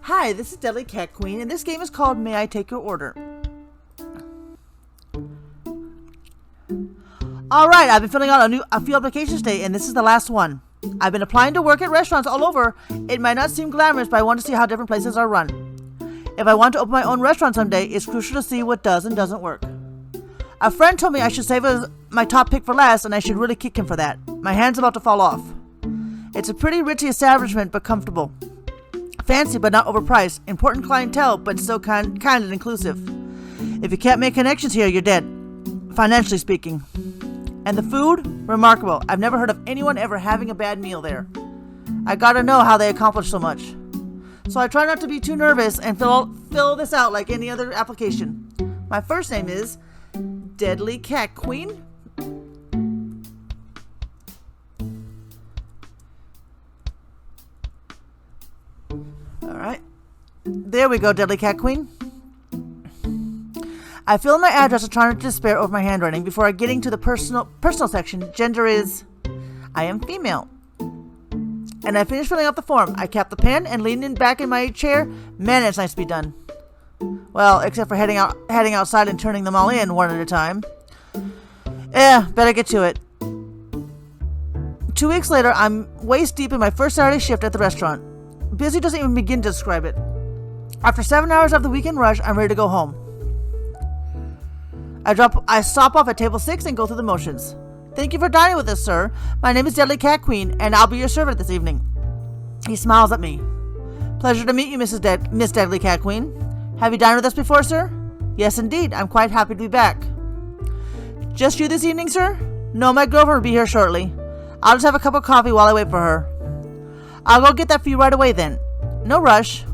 Hi, this is Deadly Cat Queen, and this game is called May I Take Your Order? Alright, I've been filling out a few applications today, and this is the last one. I've been applying to work at restaurants all over. It might not seem glamorous, but I want to see how different places are run. If I want to open my own restaurant someday, it's crucial to see what does and doesn't work. A friend told me I should save my top pick for last, and I should really kick him for that. My hand's about to fall off. It's a pretty ritzy establishment, but comfortable. Fancy, but not overpriced. Important clientele, but still kind and inclusive. If you can't make connections here, you're dead. Financially speaking. And the food? Remarkable. I've never heard of anyone ever having a bad meal there. I gotta know how they accomplish so much. So I try not to be too nervous and fill this out like any other application. My first name is Deadly Cat Queen. Alright. There we go, Deadly Cat Queen. I fill in my address and try not to despair over my handwriting before I get into the personal section. Gender is I am female. And I finish filling out the form. I cap the pen and lean back in my chair. Man, it's nice to be done. Well, except for heading outside and turning them all in one at a time. Better get to it. 2 weeks later, I'm waist deep in my first Saturday shift at the restaurant. Busy doesn't even begin to describe it. After 7 hours of the weekend rush, I'm ready to go home. I stop off at table 6 and go through the motions. Thank you for dining with us, sir. My name is Deadly Cat Queen, and I'll be your servant this evening. He smiles at me. Pleasure to meet you, Miss Deadly Cat Queen. Have you dined with us before, sir? Yes, indeed. I'm quite happy to be back. Just you this evening, sir? No, my girlfriend will be here shortly. I'll just have a cup of coffee while I wait for her. I'll go get that for you right away then. No rush.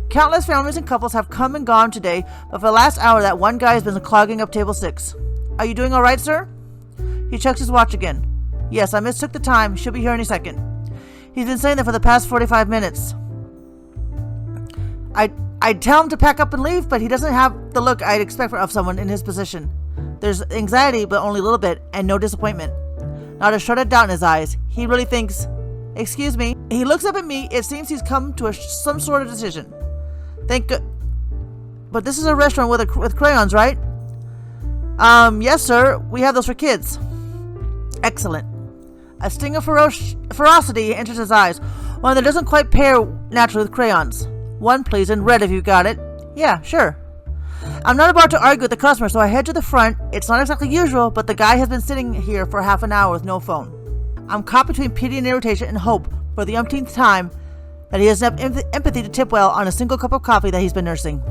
Countless families and couples have come and gone today, but for the last hour that one guy has been clogging up table 6. Are you doing all right, sir? He checks his watch again. Yes, I mistook the time. She'll be here any second. He's been saying that for the past 45 minutes. I'd tell him to pack up and leave, but he doesn't have the look I'd expect of someone in his position. There's anxiety, but only a little bit, and no disappointment. Not a shred of doubt in his eyes. He really thinks, excuse me. He looks up at me. It seems he's come to some sort of decision. Thank God. But this is a restaurant with crayons, right? Yes, sir. We have those for kids. Excellent. A sting of ferocity enters his eyes. One that doesn't quite pair naturally with crayons. One, please, in red if you got it. Yeah, sure. I'm not about to argue with the customer, so I head to the front. It's not exactly usual, but the guy has been sitting here for half an hour with no phone. I'm caught between pity and irritation and hope for the umpteenth time that he has enough empathy to tip well on a single cup of coffee that he's been nursing.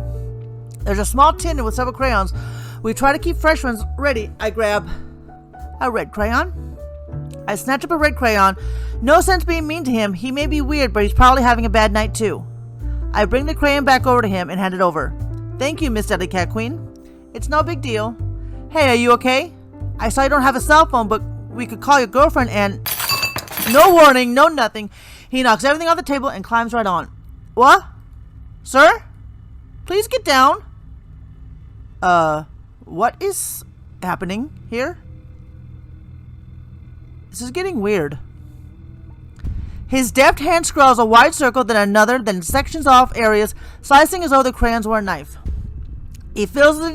There's a small tin with several crayons. We try to keep fresh ones ready. I grab a red crayon. I snatch up a red crayon. No sense being mean to him. He may be weird, but he's probably having a bad night too. I bring the crayon back over to him and hand it over. Thank you, Miss Deadly Cat Queen. It's no big deal. Hey, are you okay? I saw you don't have a cell phone, but we could call your girlfriend and... No warning, no nothing. He knocks everything off the table and climbs right on. What? Sir? Please get down. What is happening here? This is getting weird. His deft hand scrawls a wide circle, then another, then sections off areas, slicing as though the crayons were a knife. He fills it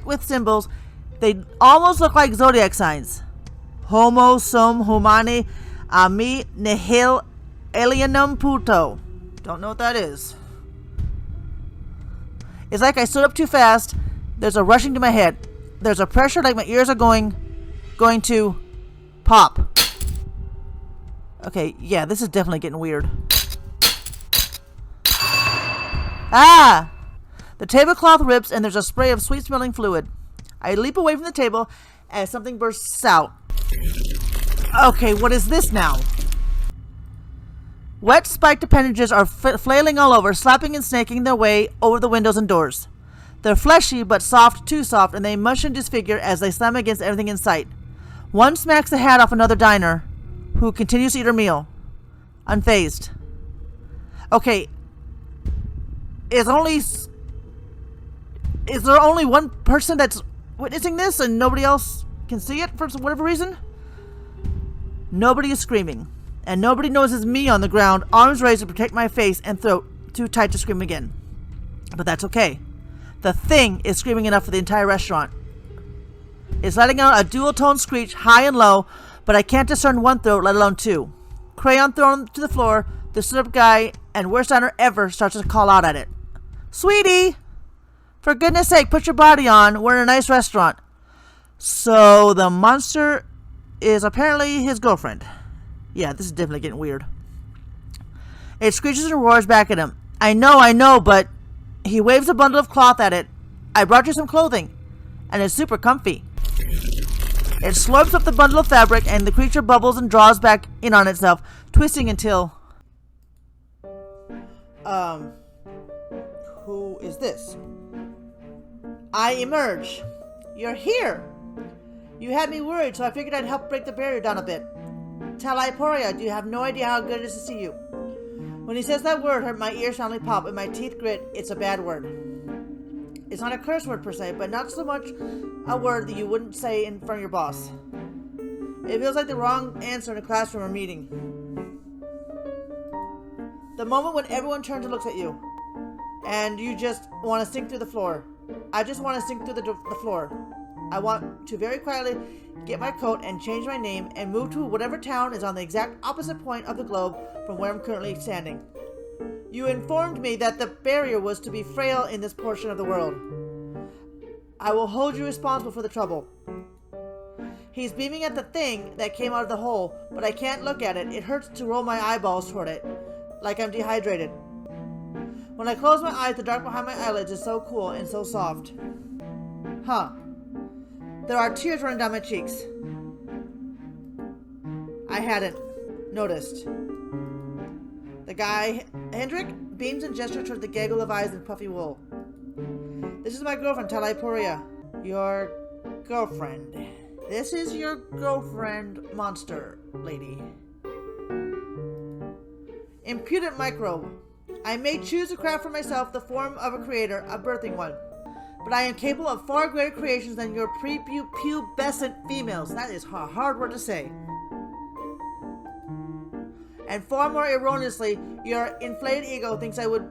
with symbols. They almost look like zodiac signs. Homo sum humani ami nihil alienum puto. Don't know what that is. It's like I stood up too fast. There's a rushing to my head. There's a pressure like my ears are going to pop. Okay, yeah, this is definitely getting weird. Ah! The tablecloth rips and there's a spray of sweet-smelling fluid. I leap away from the table as something bursts out. Okay, what is this now? Wet, spiked appendages are flailing all over, slapping and snaking their way over the windows and doors. They're fleshy, but soft, too soft, and they mush and disfigure as they slam against everything in sight. One smacks the hat off another diner, who continues to eat her meal, unfazed. Okay, is there only one person that's witnessing this and nobody else can see it for whatever reason? Nobody is screaming. and nobody notices me on the ground, arms raised to protect my face and throat, too tight to scream again. But that's okay. The thing is screaming enough for the entire restaurant. It's letting out a dual-tone screech, high and low, but I can't discern one throat, let alone two. Crayon thrown to the floor, the stood-up guy, and worst diner ever, starts to call out at it. Sweetie! For goodness sake, put your body on. We're in a nice restaurant. So the monster is apparently his girlfriend. Yeah, this is definitely getting weird. It screeches and roars back at him. I know, but... He waves a bundle of cloth at it. I brought you some clothing. And it's super comfy. It slurps up the bundle of fabric, and the creature bubbles and draws back in on itself, twisting until... Who is this? I emerge. You're here. You had me worried, so I figured I'd help break the barrier down a bit. Talaiporia, you have no idea how good it is to see you. When he says that word, my ears suddenly pop and my teeth grit. It's a bad word. It's not a curse word per se, but not so much a word that you wouldn't say in front of your boss. It feels like the wrong answer in a classroom or meeting. The moment when everyone turns and looks at you, and you just want to sink through the floor. I just want to sink through the floor. I want to very quietly get my coat and change my name and move to whatever town is on the exact opposite point of the globe from where I'm currently standing. You informed me that the barrier was to be frail in this portion of the world. I will hold you responsible for the trouble. He's beaming at the thing that came out of the hole, but I can't look at it. It hurts to roll my eyeballs toward it, like I'm dehydrated. When I close my eyes, the dark behind my eyelids is so cool and so soft. Huh. There are tears running down my cheeks. I hadn't noticed. The guy, Hendrik, beams and gestures toward the gaggle of eyes in puffy wool. This is my girlfriend, Talaiporia. Your girlfriend. This is your girlfriend, monster lady. Impudent microbe. I may choose to craft for myself the form of a creator, a birthing one. But I am capable of far greater creations than your prepubescent females. That is a hard word to say. And far more erroneously, your inflated ego thinks I would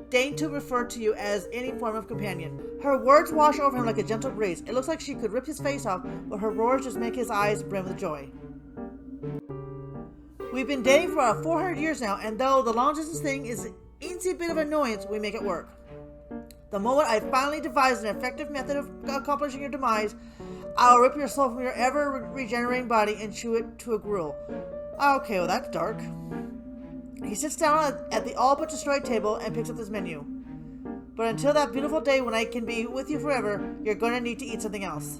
deign to refer to you as any form of companion. Her words wash over him like a gentle breeze. It looks like she could rip his face off, but her roars just make his eyes brim with joy. We've been dating for about 400 years now, and though the long distance thing is an easy bit of annoyance, we make it work. The moment I finally devise an effective method of accomplishing your demise, I'll rip your soul from your ever-regenerating body and chew it to a gruel. Okay, well that's dark. He sits down at the all-but-destroyed table and picks up his menu. But until that beautiful day when I can be with you forever, you're going to need to eat something else.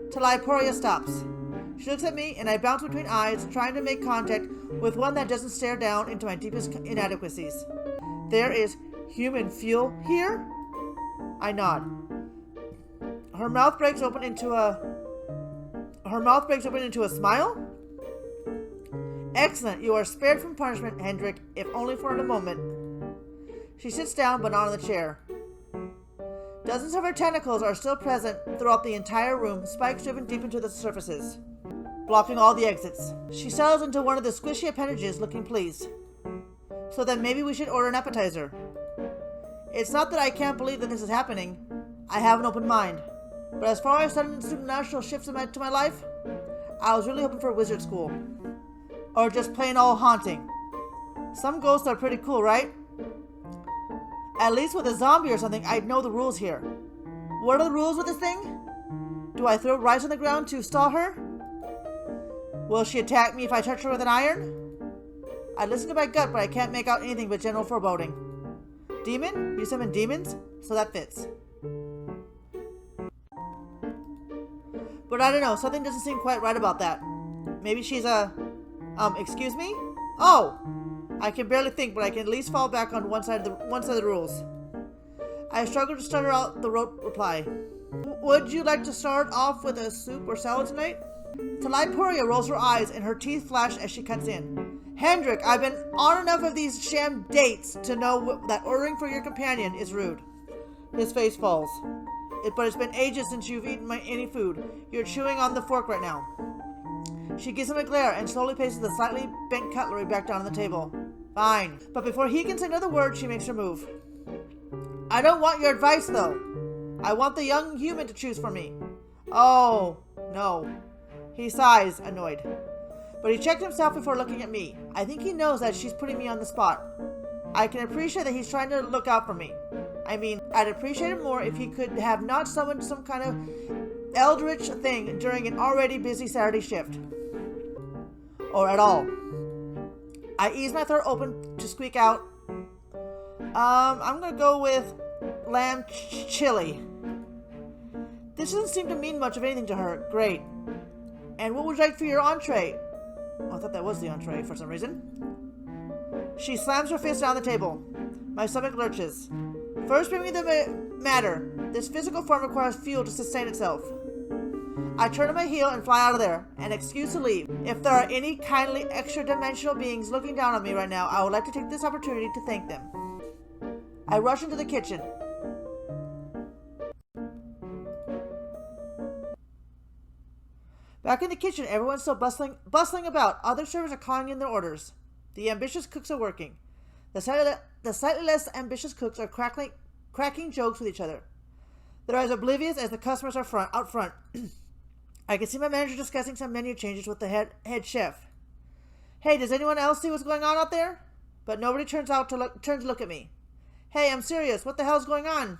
Talaiporia stops. She looks at me, and I bounce between eyes, trying to make contact with one that doesn't stare down into my deepest inadequacies. There is human fuel here? I nod. Her mouth breaks open into a smile? Excellent. You are spared from punishment, Hendrik, if only for a moment. She sits down, but not on the chair. Dozens of her tentacles are still present throughout the entire room, spikes driven deep into the surfaces, blocking all the exits. She settles into one of the squishy appendages, looking pleased. So then maybe we should order an appetizer. It's not that I can't believe that this is happening. I have an open mind. But as far as sudden supernatural shifts to my life, I was really hoping for a wizard school. Or just plain old haunting. Some ghosts are pretty cool, right? At least with a zombie or something, I'd know the rules here. What are the rules with this thing? Do I throw rice on the ground to stall her? Will she attack me if I touch her with an iron? I listen to my gut, but I can't make out anything but general foreboding. Demon? You summon demons? So that fits. But I don't know, something doesn't seem quite right about that. Maybe she's excuse me? Oh! I can barely think, but I can at least fall back on one side of the rules. I struggle to stutter out the rote reply. Would you like to start off with a soup or salad tonight? Talaiporia rolls her eyes and her teeth flash as she cuts in. Hendrik, I've been on enough of these sham dates to know that ordering for your companion is rude. His face falls. But it's been ages since you've eaten any food. You're chewing on the fork right now. She gives him a glare and slowly places the slightly bent cutlery back down on the table. Fine. But before he can say another word, she makes her move. I don't want your advice, though. I want the young human to choose for me. Oh, no. He sighs, annoyed. But he checked himself before looking at me. I think he knows that she's putting me on the spot. I can appreciate that he's trying to look out for me. I mean, I'd appreciate it more if he could have not summoned some kind of eldritch thing during an already busy Saturday shift. Or at all. I ease my throat open to squeak out, I'm gonna go with lamb chili. This doesn't seem to mean much of anything to her. Great. And what would you like for your entree? Oh, I thought that was the entree for some reason. She slams her fist down the table. My stomach lurches. First, bring me the matter. This physical form requires fuel to sustain itself. I turn on my heel and fly out of there, an excuse to leave. If there are any kindly extra-dimensional beings looking down on me right now, I would like to take this opportunity to thank them. I rush into the kitchen. Back in the kitchen, everyone's still bustling about. Other servers are calling in their orders. The ambitious cooks are working. The slightly less ambitious cooks are cracking jokes with each other. They're as oblivious as the customers are out front. I can see my manager discussing some menu changes with the head chef. Hey, does anyone else see what's going on out there? But nobody turns to look at me. Hey, I'm serious. What the hell's going on?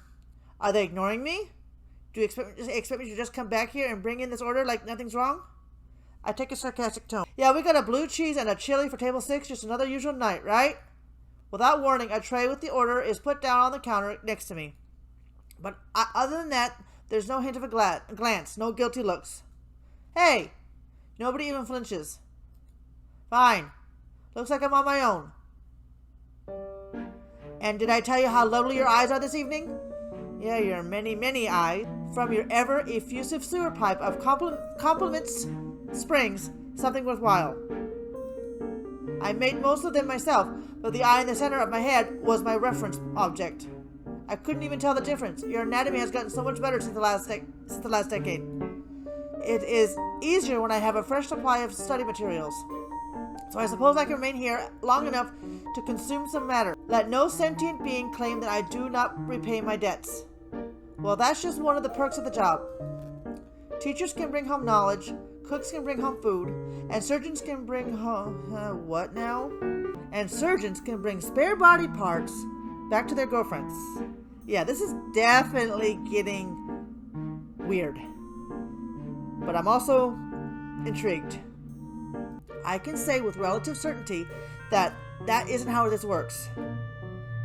Are they ignoring me? Do you expect me to just come back here and bring in this order like nothing's wrong? I take a sarcastic tone. Yeah, we got a blue cheese and a chili for table 6, just another usual night, right? Without warning, a tray with the order is put down on the counter next to me. But other than that, there's no hint of a glance, no guilty looks. Hey! Nobody even flinches. Fine. Looks like I'm on my own. And did I tell you how lovely your eyes are this evening? Yeah, your many, many eyes. From your ever-effusive sewer pipe of compliments springs something worthwhile. I made most of them myself, but the eye in the center of my head was my reference object. I couldn't even tell the difference. Your anatomy has gotten so much better since the last decade. It is easier when I have a fresh supply of study materials. So I suppose I can remain here long enough to consume some matter. Let no sentient being claim that I do not repay my debts. Well, that's just one of the perks of the job. Teachers can bring home knowledge, cooks can bring home food, and surgeons can bring home... what now? And surgeons can bring spare body parts back to their girlfriends. Yeah, this is definitely getting weird. But I'm also intrigued. I can say with relative certainty that isn't how this works.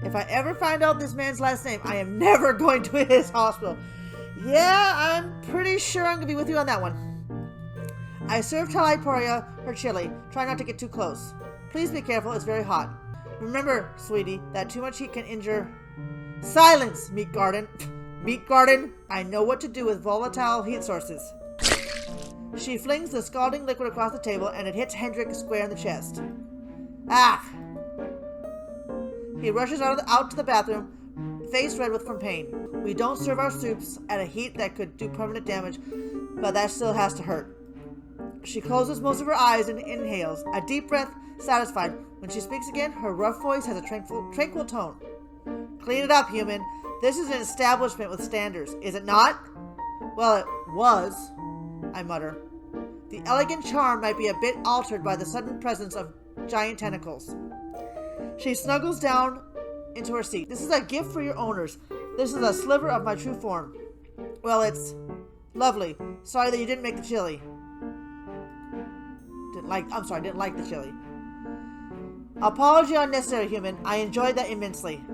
If I ever find out this man's last name, I am never going to his hospital. Yeah, I'm pretty sure I'm going to be with you on that one. I serve Talaporia her chili. Try not to get too close. Please be careful, it's very hot. Remember, sweetie, that too much heat can injure... Silence, Meat Garden. Meat Garden, I know what to do with volatile heat sources. She flings the scalding liquid across the table and it hits Hendrik square in the chest. Ah! He rushes out to the bathroom, face red from pain. We don't serve our soups at a heat that could do permanent damage, but that still has to hurt. She closes most of her eyes and inhales, a deep breath, satisfied. When she speaks again, her rough voice has a tranquil tone. Clean it up, human. This is an establishment with standards, is it not? Well, it was, I mutter. The elegant charm might be a bit altered by the sudden presence of giant tentacles. She snuggles down into her seat. This is a gift for your owners. This is a sliver of my true form. Well, it's lovely. Sorry that you didn't make the chili. Didn't like the chili. Apology unnecessary, human. I enjoyed that immensely.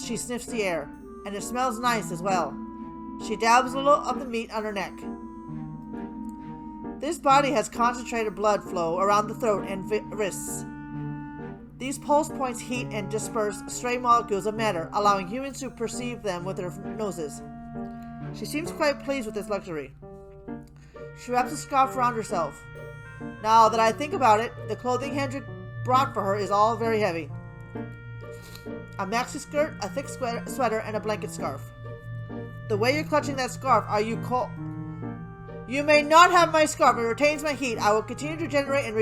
She sniffs the air. And it smells nice as well. She dabs a little of the meat on her neck. This body has concentrated blood flow around the throat and wrists. These pulse points heat and disperse stray molecules of matter, allowing humans to perceive them with their noses. She seems quite pleased with this luxury. She wraps a scarf around herself. Now that I think about it, the clothing Hendrik brought for her is all very heavy. A maxi skirt, a thick sweater, and a blanket scarf. The way you're clutching that scarf, are you cold? You may not have my scarf. It retains my heat. I will continue to generate and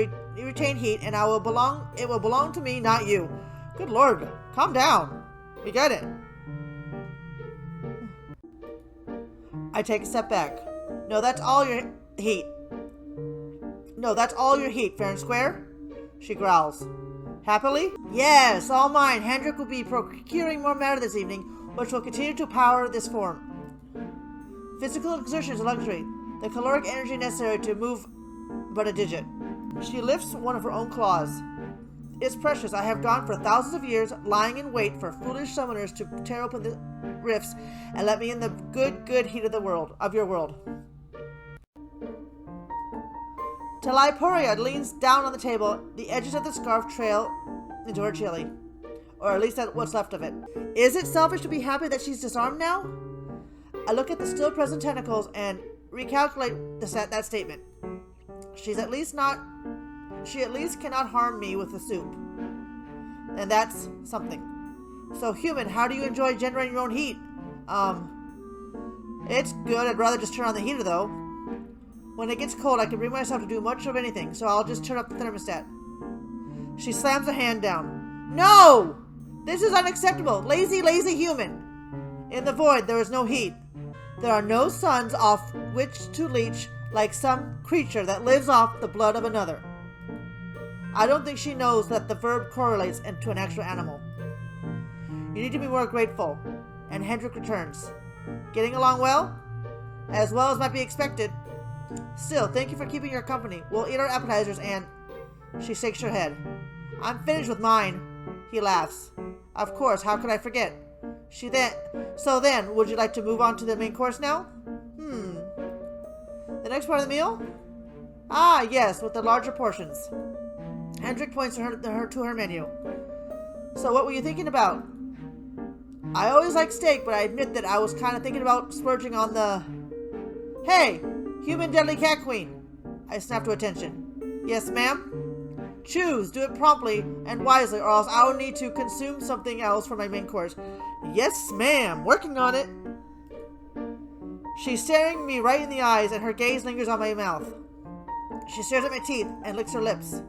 retain heat, and it will belong to me, not you. Good Lord. Calm down. We get it. I take a step back. No, that's all your heat. No, that's all your heat, fair and square? She growls. Happily? Yes, all mine. Hendrik will be procuring more matter this evening, which will continue to power this form. Physical exertion is a luxury. The caloric energy necessary to move but a digit. She lifts one of her own claws. It's precious. I have gone for thousands of years, lying in wait for foolish summoners to tear open the rifts and let me in the good heat of your world. Talaiporia leans down on the table. The edges of the scarf trail into her chili. Or at least that's what's left of it. Is it selfish to be happy that she's disarmed now? I look at the still present tentacles and recalculate that statement. She at least cannot harm me with the soup. And that's something. So human, how do you enjoy generating your own heat? It's good. I'd rather just turn on the heater though. When it gets cold, I can bring myself to do much of anything, so I'll just turn up the thermostat. She slams a hand down. No! This is unacceptable. Lazy human. In the void, there is no heat. There are no suns off which to leech like some creature that lives off the blood of another. I don't think she knows that the verb correlates into an actual animal. You need to be more grateful. And Hendrik returns. Getting along well? As well as might be expected. Still, thank you for keeping your company. We'll eat our appetizers and... She shakes her head. I'm finished with mine. He laughs. Of course, how could I forget? So then, would you like to move on to the main course now? The next part of the meal? Ah, yes, with the larger portions. Hendrik points to her menu. So what were you thinking about? I always like steak, but I admit that I was kind of thinking about splurging on the... Hey! Human deadly cat queen. I snap to attention. Yes, ma'am? Choose. Do it promptly and wisely, or else I will need to consume something else for my main course. Yes, ma'am. Working on it. She's staring me right in the eyes, and her gaze lingers on my mouth. She stares at my teeth and licks her lips.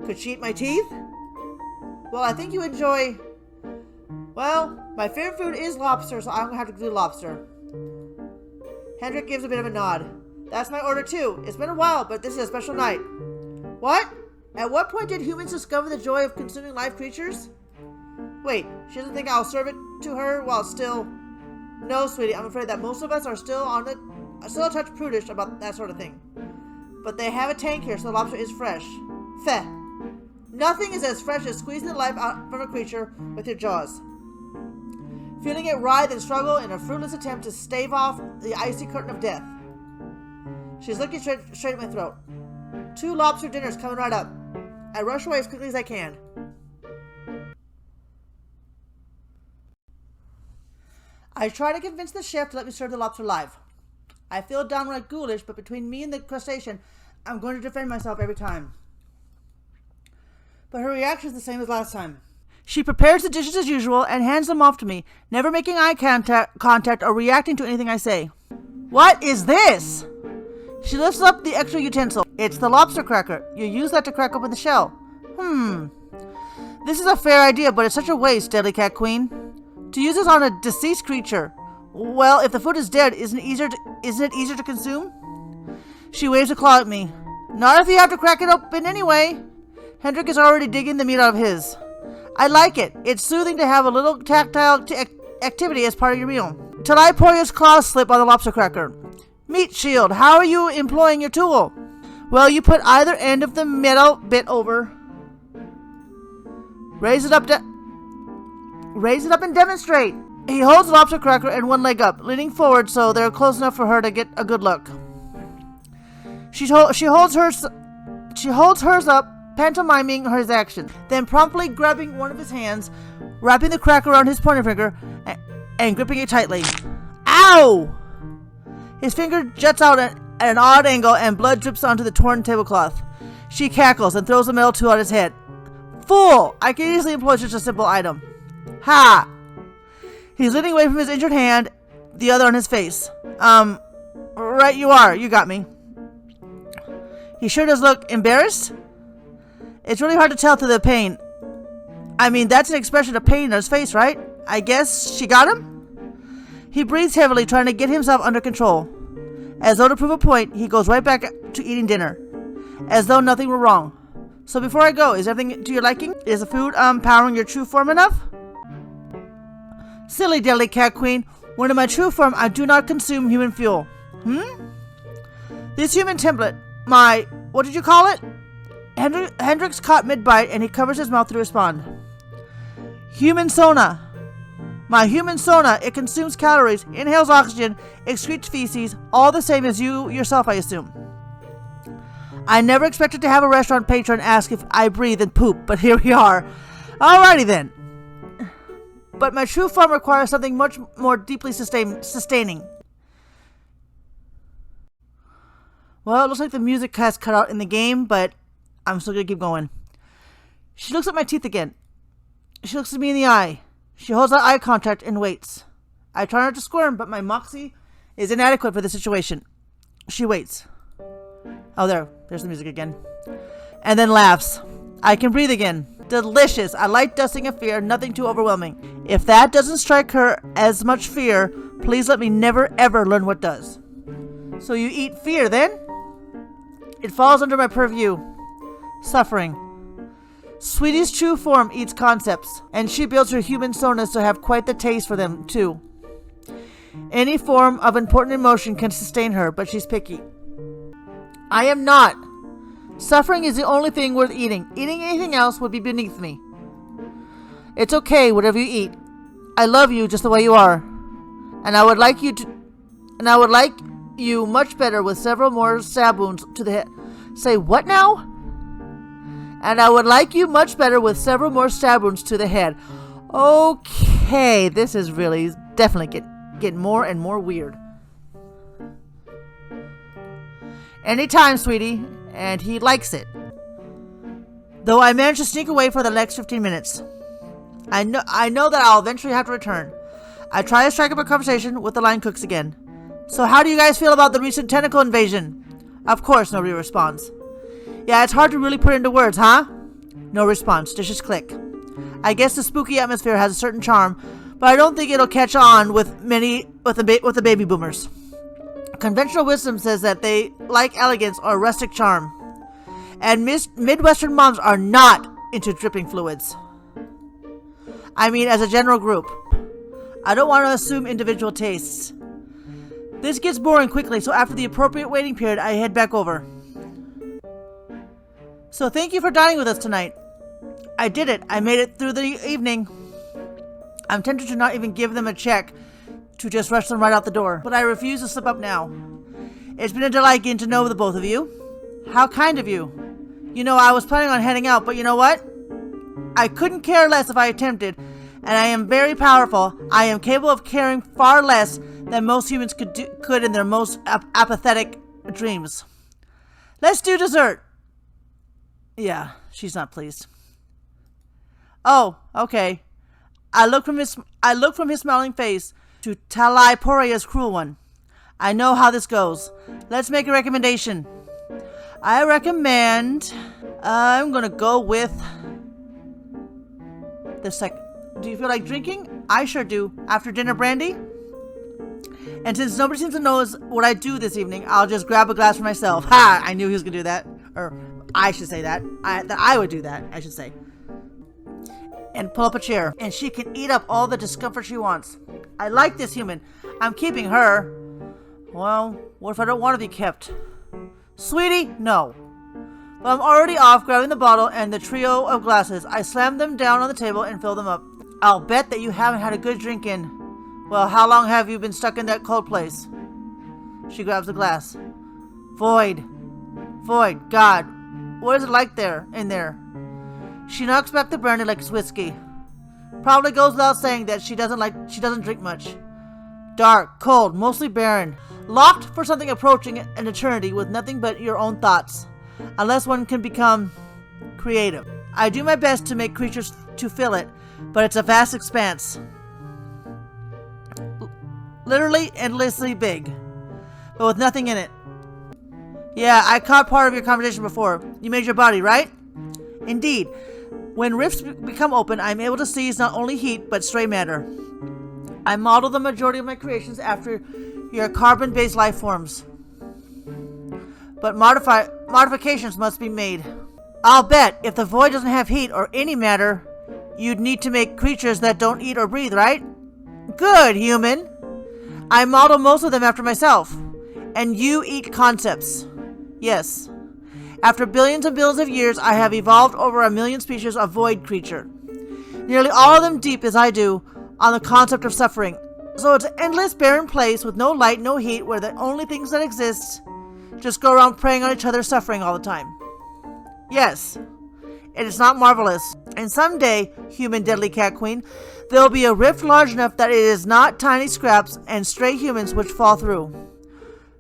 Could she eat my teeth? Well, I think you enjoy... Well, my favorite food is lobster, so I'm going to have to do lobster. Hendrik gives a bit of a nod. That's my order too. It's been a while, but this is a special night. What? At what point did humans discover the joy of consuming live creatures? Wait, she doesn't think I'll serve it to her while still... No, sweetie, I'm afraid that most of us are still a touch prudish about that sort of thing. But they have a tank here, so the lobster is fresh. Feh. Nothing is as fresh as squeezing the life out from a creature with your jaws. Feeling it writhe and struggle in a fruitless attempt to stave off the icy curtain of death. She's looking straight at my throat. 2 lobster dinners coming right up. I rush away as quickly as I can. I try to convince the chef to let me serve the lobster live. I feel downright ghoulish, but between me and the crustacean, I'm going to defend myself every time. But her reaction is the same as last time. She prepares the dishes as usual and hands them off to me, never making eye contact or reacting to anything I say. What is this? She lifts up the extra utensil. It's the lobster cracker. You use that to crack open the shell. This is a fair idea, but it's such a waste, Deadly Cat Queen. To use this on a deceased creature. Well, if the food is dead, isn't it easier to consume? She waves a claw at me. Not if you have to crack it open anyway. Hendrik is already digging the meat out of his. I like it. It's soothing to have a little tactile activity as part of your meal. Talaiporia's claws slip on the lobster cracker. Meat shield, how are you employing your tool? Well, you put either end of the metal bit over. Raise it up and demonstrate. He holds the lobster cracker and one leg up, leaning forward so they're close enough for her to get a good look. She holds hers up, pantomiming his action, then promptly grabbing one of his hands, wrapping the cracker around his pointer finger, and gripping it tightly. Ow! His finger juts out at an odd angle and blood drips onto the torn tablecloth. She cackles and throws the metal tool at his head. Fool! I can easily employ such a simple item. Ha! He's leaning away from his injured hand, the other on his face. Right you are. You got me. He sure does look embarrassed. It's really hard to tell through the pain. I mean, that's an expression of pain in his face, right? I guess she got him? He breathes heavily, trying to get himself under control. As though to prove a point, he goes right back to eating dinner. As though nothing were wrong. So before I go, is everything to your liking? Is the food powering your true form enough? Silly deadly cat queen. When in my true form, I do not consume human fuel. This human template, what did you call it? Hendrix caught mid-bite and he covers his mouth to respond. Human sona. My human sona, it consumes calories, inhales oxygen, excretes feces, all the same as you yourself, I assume. I never expected to have a restaurant patron ask if I breathe and poop, but here we are. Alrighty then. But my true form requires something much more deeply sustaining. Well, it looks like the music has cut out in the game, but I'm still going to keep going. She looks at my teeth again. She looks at me in the eye. She holds out eye contact and waits. I try not to squirm, but my moxie is inadequate for the situation. She waits. Oh, there's the music again. And then laughs. I can breathe again. Delicious. A light dusting of fear, nothing too overwhelming. If that doesn't strike her as much fear, please let me never ever learn what does. So you eat fear then? It falls under my purview. Suffering. Sweetie's true form eats concepts, and she builds her human sonas to have quite the taste for them, too. Any form of important emotion can sustain her, but she's picky. I am not. Suffering is the only thing worth eating. Eating anything else would be beneath me. It's okay, whatever you eat. I love you just the way you are. And I would like you much better with several more stab wounds to the head. Say what now? And I would like you much better with several more stab wounds to the head. Okay, this is really definitely getting more and more weird. Anytime, sweetie, and he likes it. Though I managed to sneak away for the next 15 minutes. I know that I'll eventually have to return. I try to strike up a conversation with the line cooks again. So how do you guys feel about the recent tentacle invasion? Of course, nobody responds. Yeah, it's hard to really put into words, huh? No response. Dishes click. I guess the spooky atmosphere has a certain charm, but I don't think it'll catch on with the baby boomers. Conventional wisdom says that they like elegance or rustic charm, and Midwestern moms are not into dripping fluids. I mean, as a general group. I don't want to assume individual tastes. This gets boring quickly, so after the appropriate waiting period, I head back over. So thank you for dining with us tonight. I did it. I made it through the evening. I'm tempted to not even give them a check, to just rush them right out the door, but I refuse to slip up now. It's been a delight getting to know the both of you. How kind of you. You know, I was planning on heading out, but you know what? I couldn't care less if I attempted, and I am very powerful. I am capable of caring far less than most humans could in their most apathetic dreams. Let's do dessert. Yeah, she's not pleased. Oh, okay. I look from his smiling face to Talai Poria's cruel one. I know how this goes. Let's make a recommendation. I recommend... I'm gonna go with... the second. Do you feel like drinking? I sure do. After dinner brandy? And since nobody seems to know what I do this evening, I'll just grab a glass for myself. Ha! I knew he was gonna do that. Or, I should say that. That I would do that, I should say. And pull up a chair. And she can eat up all the discomfort she wants. I like this human. I'm keeping her. Well, what if I don't want to be kept? Sweetie, no. But I'm already off grabbing the bottle and the trio of glasses. I slam them down on the table and fill them up. I'll bet that you haven't had a good drink in... Well, how long have you been stuck in that cold place? She grabs a glass. Void. Void. God. What is it like in there? She knocks back the brandy like it's whiskey. Probably goes without saying that she doesn't drink much. Dark, cold, mostly barren. Locked for something approaching an eternity with nothing but your own thoughts. Unless one can become creative. I do my best to make creatures to fill it, but it's a vast expanse. Literally endlessly big. but with nothing in it. Yeah, I caught part of your conversation before. You made your body, right? Indeed. When rifts become open, I'm able to seize not only heat, but stray matter. I model the majority of my creations after your carbon-based life forms. But modifications must be made. I'll bet if the void doesn't have heat or any matter, you'd need to make creatures that don't eat or breathe, right? Good, human. I model most of them after myself. And you eat concepts. Yes. After billions and billions of years, I have evolved over 1 million species of void creature. Nearly all of them deep as I do on the concept of suffering. So it's an endless, barren place with no light, no heat, where the only things that exist just go around preying on each other, suffering all the time. Yes, it is not marvelous. And someday, human deadly cat queen, there will be a rift large enough that it is not tiny scraps and stray humans which fall through,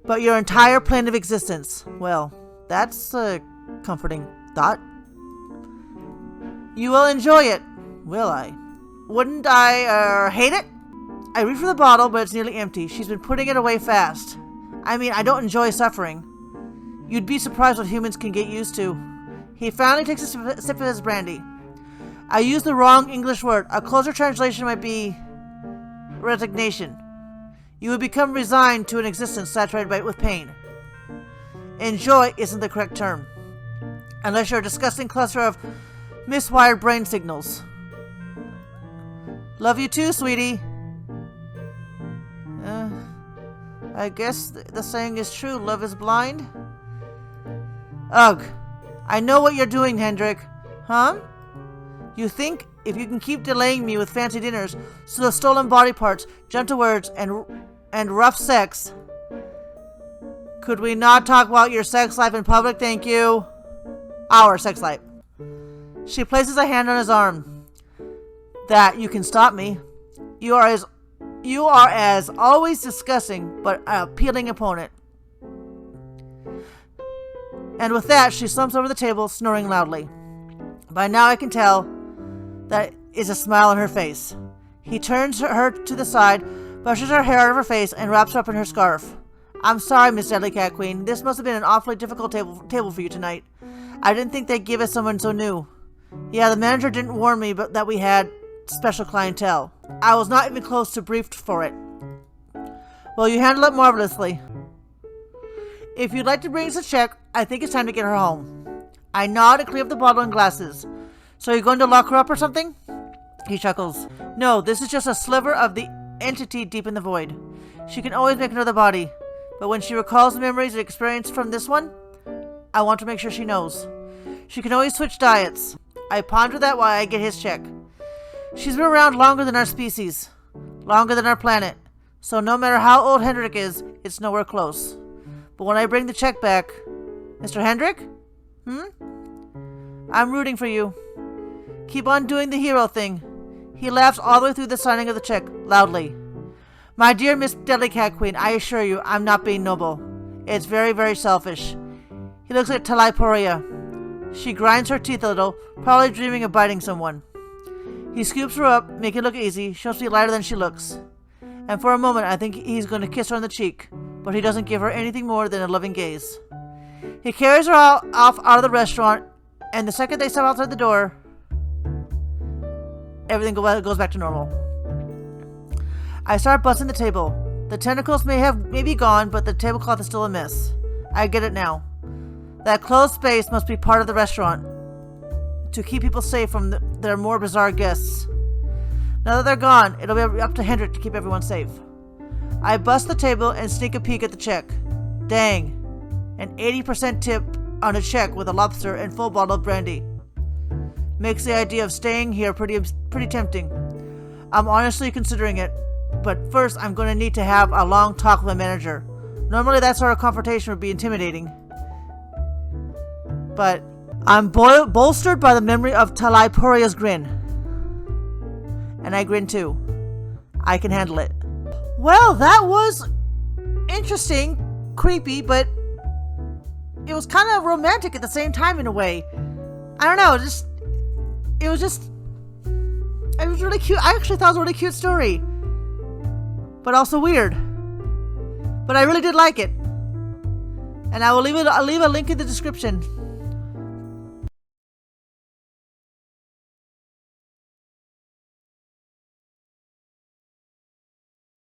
but your entire plane of existence. Well, that's a comforting thought. You will enjoy it, will I? Wouldn't I, hate it? I reach for the bottle, but it's nearly empty. She's been putting it away fast. I mean, I don't enjoy suffering. You'd be surprised what humans can get used to. He finally takes a sip of his brandy. I used the wrong English word. A closer translation might be resignation. You would become resigned to an existence saturated with pain. Enjoy isn't the correct term, unless you're a disgusting cluster of miswired brain signals. Love you too, sweetie. I guess the saying is true. Love is blind. Ugh. I know what you're doing, Hendrik. Huh? You think if you can keep delaying me with fancy dinners, so the stolen body parts, gentle words, and rough sex. Could we not talk about your sex life in public, thank you? Our sex life. She places a hand on his arm. That you can stop me. You are as always disgusting, but an appealing opponent. And with that, she slumps over the table, snoring loudly. By now I can tell that is a smile on her face. He turns her to the side, brushes her hair out of her face, and wraps her up in her scarf. I'm sorry, Miss Deadly Cat Queen. This must have been an awfully difficult table for you tonight. I didn't think they'd give us someone so new. Yeah, the manager didn't warn me but that we had special clientele. I was not even close to briefed for it. Well, you handled it marvelously. If you'd like to bring us a check, I think it's time to get her home. I nod and clear up the bottle and glasses. So you're going to lock her up or something? He chuckles. No, this is just a sliver of the entity deep in the void. She can always make another body. But when she recalls the memories and experience from this one, I want to make sure she knows. She can always switch diets. I ponder that while I get his check. She's been around longer than our species. Longer than our planet. So no matter how old Hendrik is, it's nowhere close. But when I bring the check back... Mr. Hendrik? I'm rooting for you. Keep on doing the hero thing. He laughs all the way through the signing of the check, loudly. My dear Miss Deadly Cat Queen, I assure you, I'm not being noble. It's very, very selfish. He looks at Talaiporia. She grinds her teeth a little, probably dreaming of biting someone. He scoops her up, making it look easy. She must be lighter than she looks. And for a moment, I think he's going to kiss her on the cheek, but he doesn't give her anything more than a loving gaze. He carries her off out of the restaurant, and the second they step outside the door, everything goes back to normal. I start busting the table. The tentacles may be gone, but the tablecloth is still a mess. I get it now. That closed space must be part of the restaurant to keep people safe from their more bizarre guests. Now that they're gone, it'll be up to Hendrik to keep everyone safe. I bust the table and sneak a peek at the check. Dang. An 80% tip on a check with a lobster and full bottle of brandy. Makes the idea of staying here pretty tempting. I'm honestly considering it, but first I'm going to need to have a long talk with my manager. Normally that sort of confrontation would be intimidating, but I'm bolstered by the memory of Talaiporia's grin. And I grin too. I can handle it. Well, that was interesting, creepy, but it was kind of romantic at the same time in a way. I don't know, it was really cute. I actually thought it was a really cute story, but also weird. But I really did like it. And I'll leave a link in the description.